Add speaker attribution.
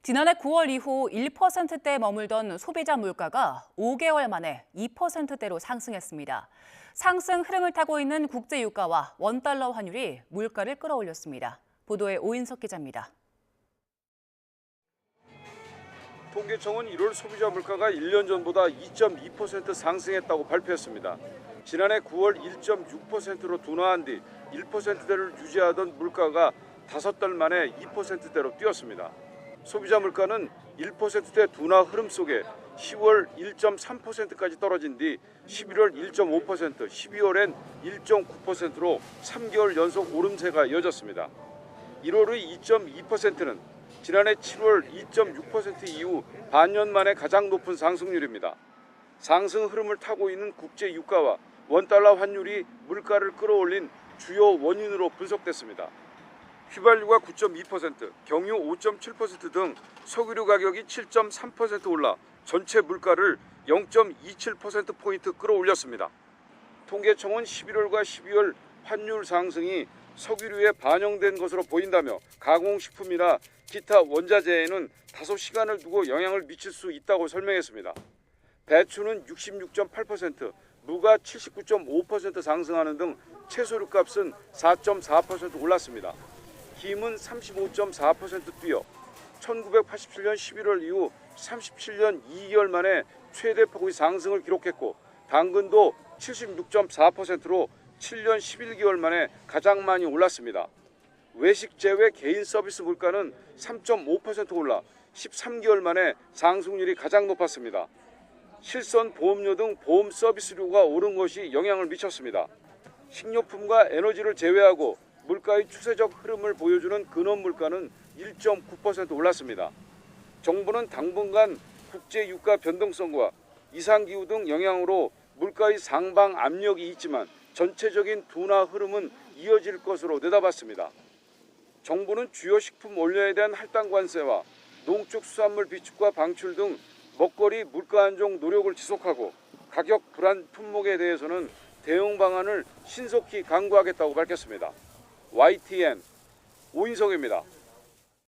Speaker 1: 지난해 9월 이후 1%대에 머물던 소비자 물가가 5개월 만에 2%대로 상승했습니다. 상승 흐름을 타고 있는 국제 유가와 원달러 환율이 물가를 끌어올렸습니다. 보도에 오인석 기자입니다.
Speaker 2: 통계청은 1월 소비자 물가가 1년 전보다 2.2% 상승했다고 발표했습니다. 지난해 9월 1.6%로 둔화한 뒤 1%대를 유지하던 물가가 5달 만에 2%대로 뛰었습니다. 소비자 물가는 1%대 둔화 흐름 속에 10월 1.3%까지 떨어진 뒤 11월 1.5%, 12월엔 1.9%로 3개월 연속 오름세가 이어졌습니다. 1월의 2.2%는 지난해 7월 2.6% 이후 반년 만에 가장 높은 상승률입니다. 상승 흐름을 타고 있는 국제 유가와 원달러 환율이 물가를 끌어올린 주요 원인으로 분석됐습니다. 휘발유가 9.2%, 경유 5.7% 등 석유류 가격이 7.3% 올라 전체 물가를 0.27%포인트 끌어올렸습니다. 통계청은 11월과 12월 환율 상승이 석유류에 반영된 것으로 보인다며 가공식품이나 기타 원자재에는 다소 시간을 두고 영향을 미칠 수 있다고 설명했습니다. 배추는 66.8%, 무가 79.5% 상승하는 등 채소류 값은 4.4% 올랐습니다. 김은 35.4% 뛰어 1987년 11월 이후 37년 2개월 만에 최대폭의 상승을 기록했고 당근도 76.4%로 7년 11개월 만에 가장 많이 올랐습니다. 외식 제외 개인 서비스 물가는 3.5% 올라 13개월 만에 상승률이 가장 높았습니다. 실손 보험료 등 보험 서비스료가 오른 것이 영향을 미쳤습니다. 식료품과 에너지를 제외하고 물가의 추세적 흐름을 보여주는 근원 물가는 1.9% 올랐습니다. 정부는 당분간 국제 유가 변동성과 이상기후 등 영향으로 물가의 상방 압력이 있지만 전체적인 둔화 흐름은 이어질 것으로 내다봤습니다. 정부는 주요 식품 원료에 대한 할당 관세와 농축수산물 비축과 방출 등 먹거리 물가 안정 노력을 지속하고 가격 불안 품목에 대해서는 대응 방안을 신속히 강구하겠다고 밝혔습니다. YTN 오인석입니다.